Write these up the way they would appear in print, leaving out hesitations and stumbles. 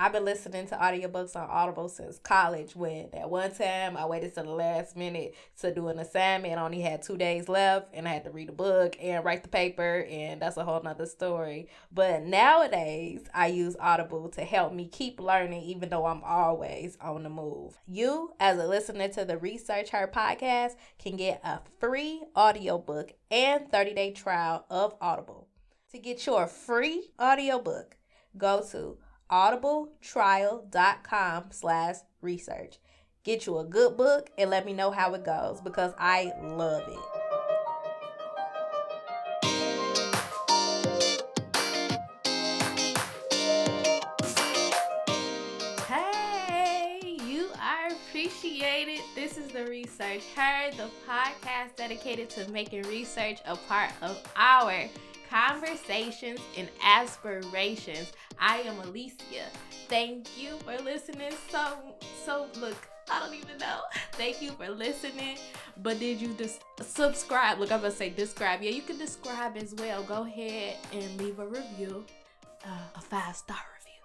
I've been listening to audiobooks on Audible since college, when at one time I waited to the last minute to do an assignment and only had 2 days left, and I had to read a book and write the paper, and that's a whole nother story. But nowadays I use Audible to help me keep learning even though I'm always on the move. You, as a listener to the Research Her podcast, can get a free audiobook and 30-day trial of Audible. To get your free audiobook, go to audibletrial.com/research. Get you a good book and let me know how it goes, because I love it. Hey, you are appreciated. This is the Research Her, the podcast dedicated to making research a part of our conversations and aspirations. I am Alicia. Thank you for listening. So look, I don't even know. Thank you for listening. But did you just subscribe? Look, I'm gonna say describe. Yeah, you can describe as well. Go ahead and leave a review, a 5-star review.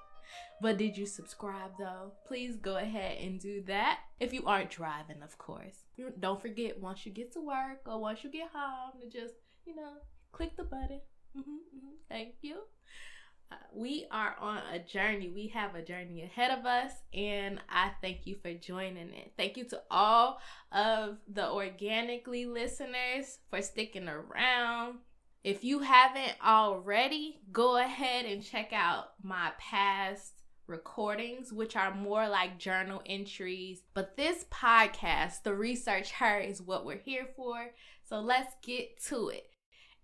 But did you subscribe though? Please go ahead and do that. If you aren't driving, of course. Don't forget, once you get to work or once you get home, to just, click the button. Thank you. We are on a journey. We have a journey ahead of us, and I thank you for joining it. Thank you to all of the organically listeners for sticking around. If you haven't already, go ahead and check out my past recordings, which are more like journal entries. But this podcast, The Research Her, is what we're here for. So let's get to it.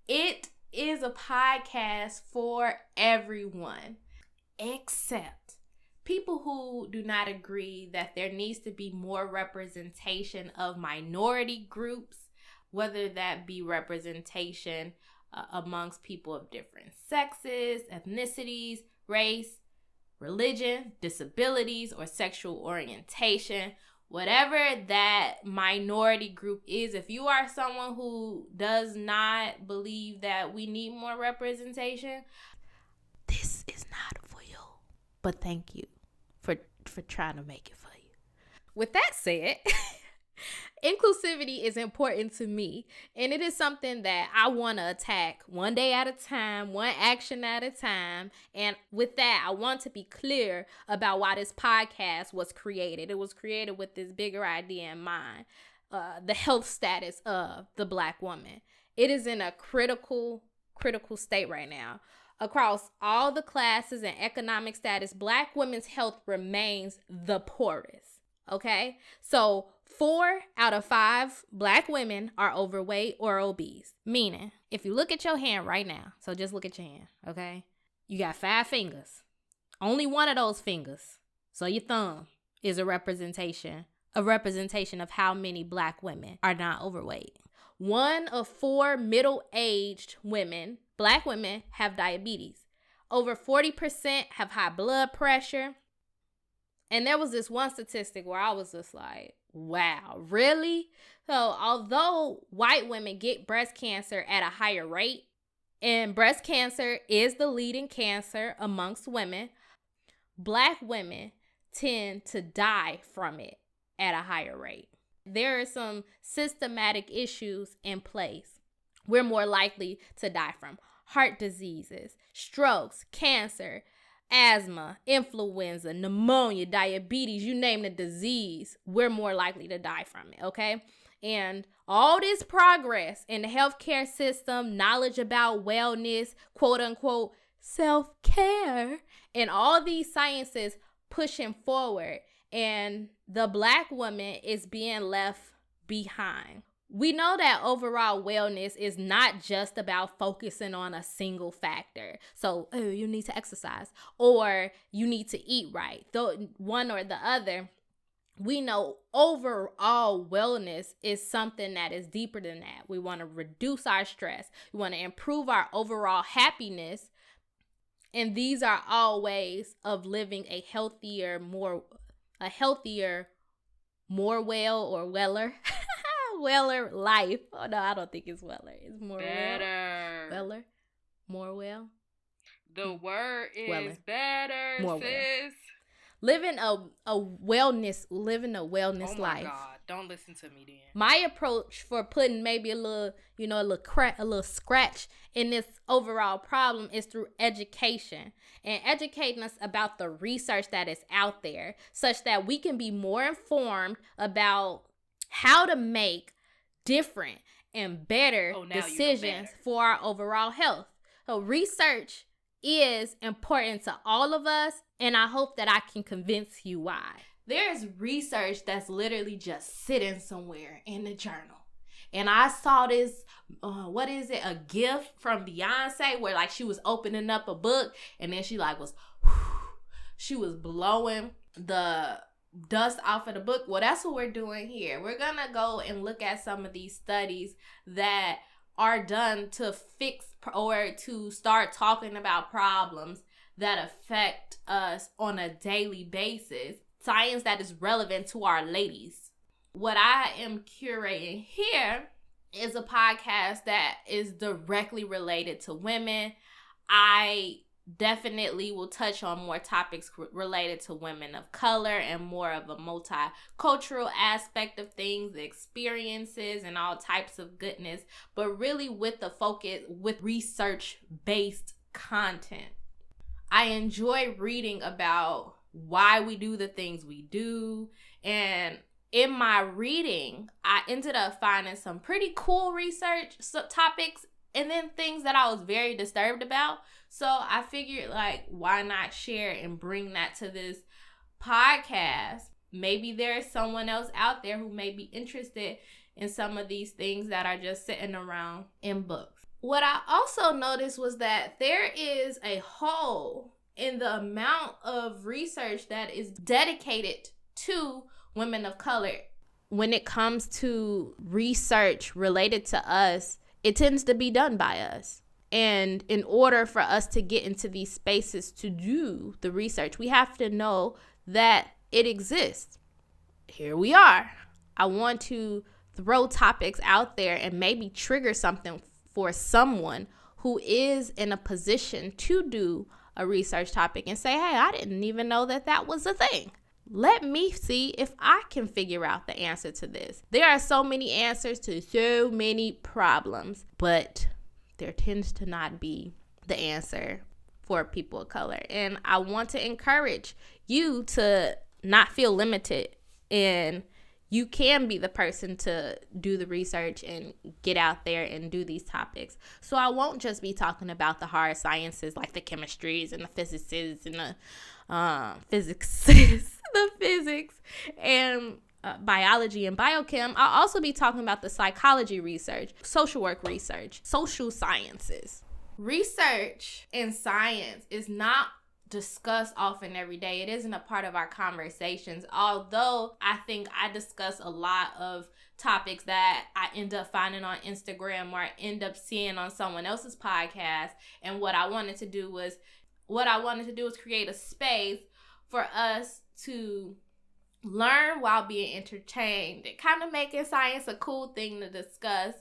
It is a podcast for everyone, except people who do not agree that there needs to be more representation of minority groups, whether that be representation amongst people of different sexes, ethnicities, race, religion, disabilities, or sexual orientation. Whatever that minority group is, if you are someone who does not believe that we need more representation, this is not for you. But thank you for trying to make it for you. With that said, inclusivity is important to me, and it is something that I want to attack one day at a time, one action at a time. And with that, I want to be clear about why this podcast was created. It was created with this bigger idea in mind, the health status of the Black woman. It is in a critical state right now. Across all the classes and economic status, Black women's health remains the poorest. Okay, so 4 out of 5 Black women are overweight or obese. Meaning, if you look at your hand right now, so just look at your hand, okay? You got 5 fingers. Only one of those fingers, so your thumb, is a representation of how many Black women are not overweight. 1 of 4 middle-aged women, Black women, have diabetes. Over 40% have high blood pressure. And there was this one statistic where I was just like, wow, really? So although white women get breast cancer at a higher rate, and breast cancer is the leading cancer amongst women, Black women tend to die from it at a higher rate. There are some systematic issues in place. We're more likely to die from heart diseases, strokes, cancer, asthma, influenza, pneumonia, diabetes, you name the disease, we're more likely to die from it, okay? And all this progress in the healthcare system, knowledge about wellness, quote unquote, self-care, and all these sciences pushing forward, and the Black woman is being left behind. We know that overall wellness is not just about focusing on a single factor. So, you need to exercise or you need to eat right. Though one or the other. We know overall wellness is something that is deeper than that. We want to reduce our stress. We want to improve our overall happiness. And these are all ways of living a healthier, more well or weller. Weller life. Oh no, I don't think it's weller. It's more better. Weller. More well. The word is weller. Better, more sis. living a wellness Oh my life. God, don't listen to me then. My approach for putting maybe a little, a little crack, a little scratch in this overall problem is through education and educating us about the research that is out there such that we can be more informed about how to make different and better decisions for our overall health. So research is important to all of us, and I hope that I can convince you why. There's research that's literally just sitting somewhere in the journal. And I saw this, a gift from Beyonce where like she was opening up a book and then she was blowing the dust off of the book. Well, that's what we're doing here. We're going to go and look at some of these studies that are done to fix or to start talking about problems that affect us on a daily basis. Science that is relevant to our ladies. What I am curating here is a podcast that is directly related to women. I definitely will touch on more topics related to women of color and more of a multicultural aspect of things, experiences, and all types of goodness, but really with the focus with research-based content. I enjoy reading about why we do the things we do, and in my reading, I ended up finding some pretty cool research topics and then things that I was very disturbed about. So I figured, like, why not share and bring that to this podcast? Maybe there's someone else out there who may be interested in some of these things that are just sitting around in books. What I also noticed was that there is a hole in the amount of research that is dedicated to women of color. When it comes to research related to us, it tends to be done by us. And in order for us to get into these spaces to do the research, we have to know that it exists. Here we are. I want to throw topics out there and maybe trigger something for someone who is in a position to do a research topic and say, hey, I didn't even know that was a thing. Let me see if I can figure out the answer to this. There are so many answers to so many problems, but there tends to not be the answer for people of color. And I want to encourage you to not feel limited, and you can be the person to do the research and get out there and do these topics. So I won't just be talking about the hard sciences like the chemistries and the physicists and the physics and biology and biochem. I'll also be talking about the psychology research, social work research, social sciences. Research in science is not discussed often every day. It isn't a part of our conversations, although I think I discuss a lot of topics that I end up finding on Instagram or I end up seeing on someone else's podcast. And what I wanted to do was create a space for us to learn while being entertained and kind of making science a cool thing to discuss,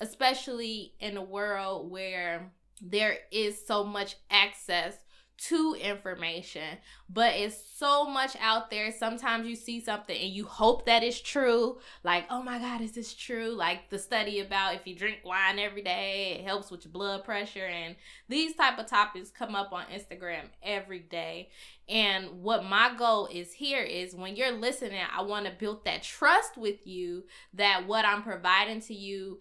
especially in a world where there is so much access to information, but it's so much out there. Sometimes you see something and you hope that it's true, like, oh my God, is this true? Like the study about if you drink wine every day, it helps with your blood pressure, and these type of topics come up on Instagram every day. And what my goal is here is when you're listening, I want to build that trust with you that what I'm providing to you,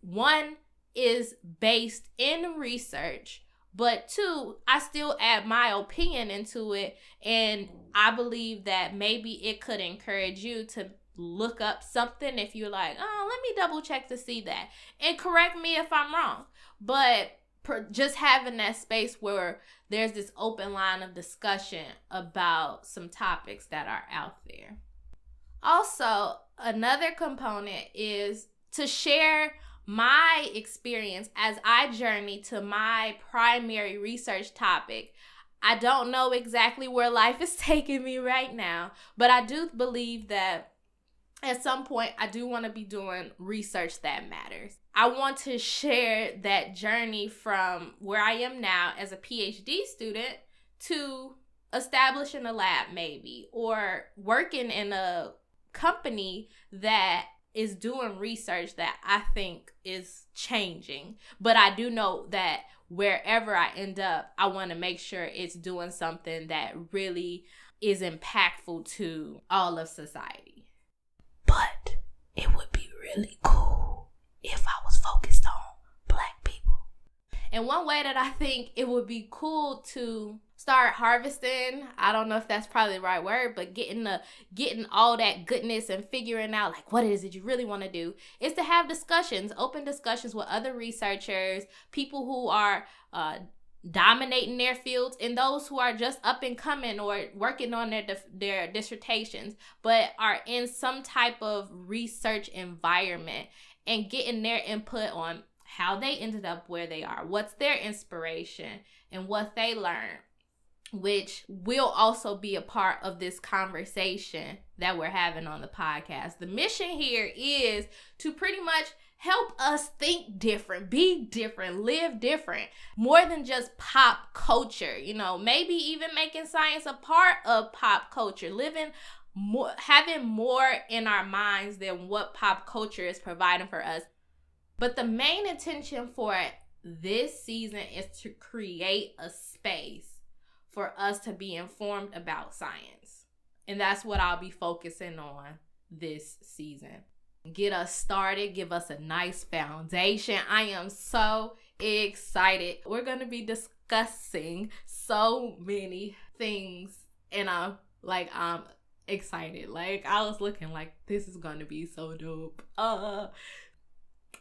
one, is based in research, but two, I still add my opinion into it, and I believe that maybe it could encourage you to look up something if you're like, oh, let me double check to see that, and correct me if I'm wrong. But just having that space where there's this open line of discussion about some topics that are out there. Also, another component is to share my experience as I journey to my primary research topic. I don't know exactly where life is taking me right now, but I do believe that at some point I do want to be doing research that matters. I want to share that journey from where I am now as a PhD student to establishing a lab maybe, or working in a company that is doing research that I think is changing. But I do know that wherever I end up, I want to make sure it's doing something that really is impactful to all of society. But it would be really cool if I was focused on Black people. And one way that I think it would be cool to start harvesting, I don't know if that's probably the right word, but getting all that goodness and figuring out like what is it you really want to do, is to have discussions, open discussions with other researchers, people who are dominating their fields, and those who are just up and coming or working on their dissertations, but are in some type of research environment, and getting their input on how they ended up where they are, what's their inspiration, and what they learned, which will also be a part of this conversation that we're having on the podcast. The mission here is to pretty much help us think different, be different, live different, more than just pop culture. You know, maybe even making science a part of pop culture, living more, having more in our minds than what pop culture is providing for us. But the main intention for this season is to create a space for us to be informed about science. And that's what I'll be focusing on this season. Get us started, give us a nice foundation. I am so excited. We're going to be discussing so many things, and I'm excited. Like, I was looking like, this is going to be so dope.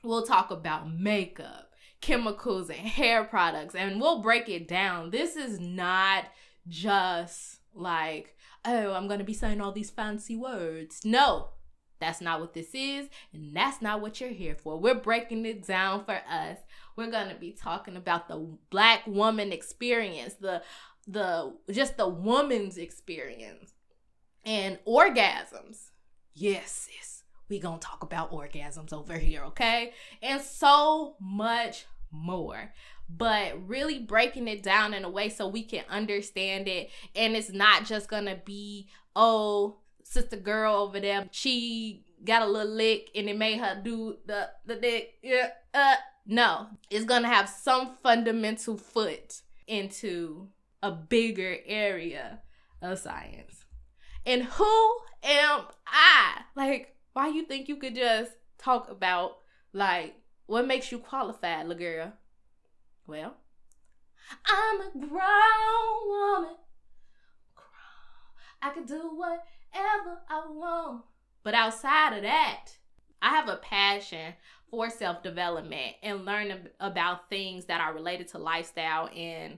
We'll talk about makeup, chemicals, and hair products, and we'll break it down. This is not just like, oh, I'm going to be saying all these fancy words. No, that's not what this is, and that's not what you're here for. We're breaking it down for us. We're going to be talking about the Black woman experience, the woman's experience, and orgasms. Yes, sis. We gonna talk about orgasms over here, okay? And so much more. But really breaking it down in a way so we can understand it. And it's not just gonna be, oh, sister girl over there, she got a little lick and it made her do the dick. Yeah. No, it's gonna have some fundamental foot into a bigger area of science. And who am I? Like, why you think you could just talk about, like, what makes you qualified, little girl? Well, I'm a grown woman. I can do whatever I want. But outside of that, I have a passion for self-development and learning about things that are related to lifestyle. And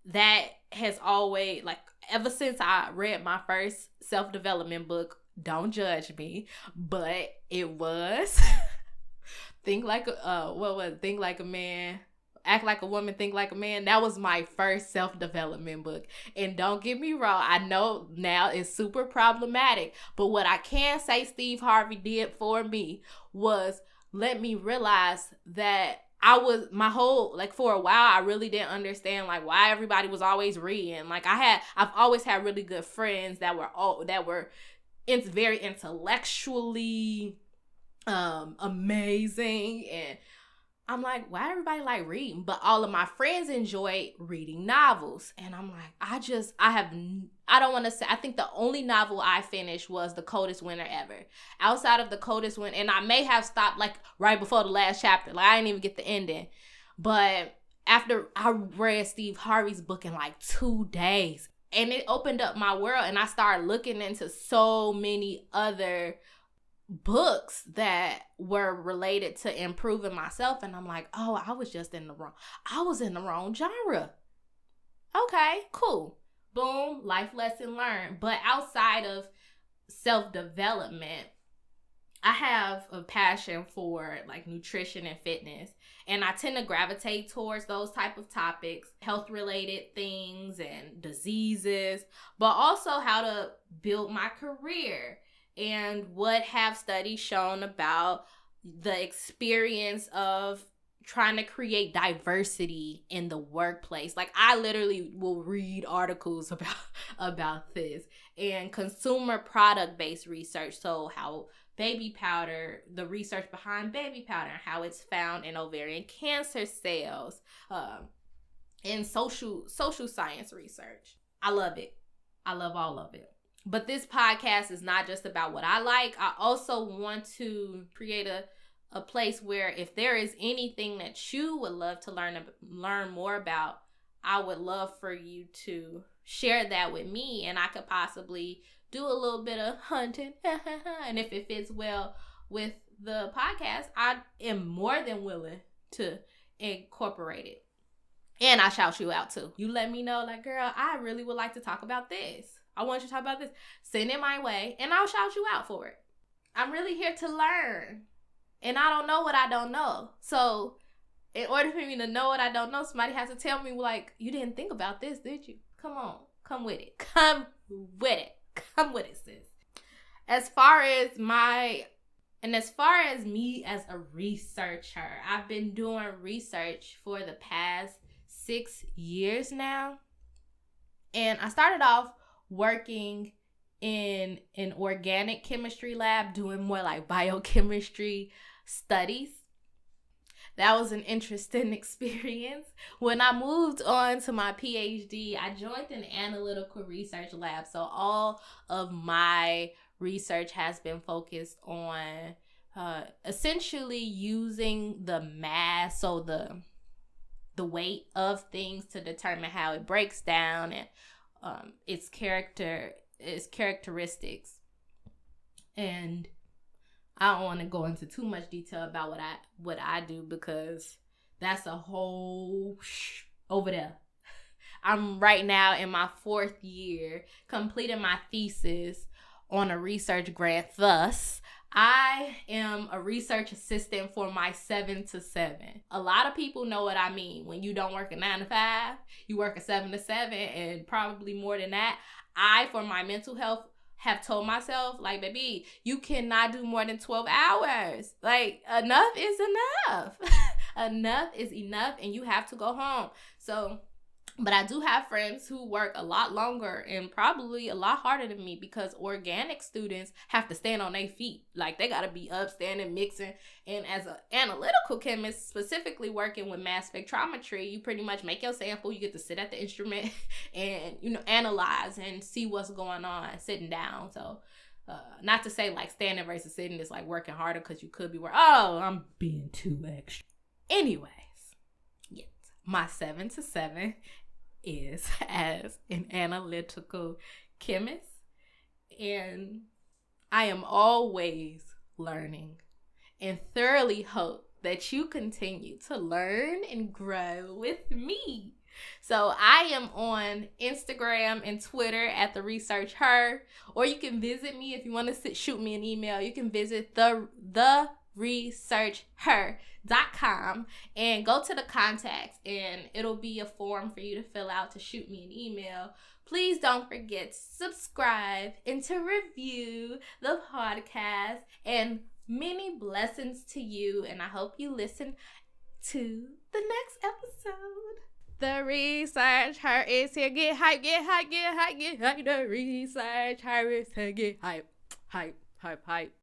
that has always, like, ever since I read my first self-development book, don't judge me, but it was Think Like a Man, Act Like a Woman, Think Like a Man. That was my first self-development book. And don't get me wrong, I know now it's super problematic, but what I can say Steve Harvey did for me was let me realize that I was for a while, I really didn't understand like why everybody was always reading. Like I've always had really good friends that were it's very intellectually amazing, and I'm like, why everybody like reading? But all of my friends enjoy reading novels, and I'm like, I don't want to say, I think the only novel I finished was The Coldest Winter Ever. Outside of The Coldest Winter, and I may have stopped like right before the last chapter, like I didn't even get the ending, but after I read Steve Harvey's book in like 2 days, and it opened up my world, and I started looking into so many other books that were related to improving myself. And I'm like, oh, I was in the wrong genre. Okay, cool. Boom, life lesson learned. But outside of self-development, I have a passion for like nutrition and fitness, and I tend to gravitate towards those type of topics, health related things and diseases, but also how to build my career and what have studies shown about the experience of trying to create diversity in the workplace. Like, I literally will read articles about this, and consumer product based research. So how baby powder, the research behind baby powder, and how it's found in ovarian cancer cells, and social science research. I love it. I love all of it. But this podcast is not just about what I like. I also want to create a place where if there is anything that you would love to learn more about, I would love for you to share that with me, and I could possibly do a little bit of hunting. And if it fits well with the podcast, I am more than willing to incorporate it. And I shout you out too. You let me know, like, girl, I really would like to talk about this. I want you to talk about this. Send it my way, and I'll shout you out for it. I'm really here to learn. And I don't know what I don't know. So in order for me to know what I don't know, somebody has to tell me, like, you didn't think about this, did you? Come on. Come with it. Come with it. Come with it, sis. As far as me as a researcher, I've been doing research for the past 6 years now. And I started off working in an organic chemistry lab, doing more like biochemistry studies. That was an interesting experience. When I moved on to my PhD, I joined an analytical research lab. So all of my research has been focused on essentially using the mass, so the weight of things, to determine how it breaks down and its characteristics. And I don't want to go into too much detail about what I do, because that's a whole over there. I'm right now in my 4th year, completing my thesis on a research grant. Thus, I am a research assistant for my 7 to 7. A lot of people know what I mean. When you don't work a 9 to 5, you work a 7 to 7, and probably more than that. I, for my mental health, have told myself, like, baby, you cannot do more than 12 hours. Like, enough is enough. Enough is enough, and you have to go home. So, but I do have friends who work a lot longer and probably a lot harder than me, because organic students have to stand on their feet. Like, they got to be up, standing, mixing. And as an analytical chemist, specifically working with mass spectrometry, you pretty much make your sample. You get to sit at the instrument and, analyze and see what's going on sitting down. So, not to say like standing versus sitting is like working harder, because you could be I'm being too extra. Anyways, yes, my 7 to 7 is as an analytical chemist, and I am always learning, and thoroughly hope that you continue to learn and grow with me. So I am on Instagram and Twitter at The Research Her, or you can visit me if you want to shoot me an email. You can visit theresearchher.com and go to the contacts, and it'll be a form for you to fill out to shoot me an email. Please don't forget to subscribe and to review the podcast, and many blessings to you, and I hope you listen to the next episode. The Research Her is here. Get hype, get hype, get hype, get hype. The Research Her is here. Get hype, hype, hype, hype.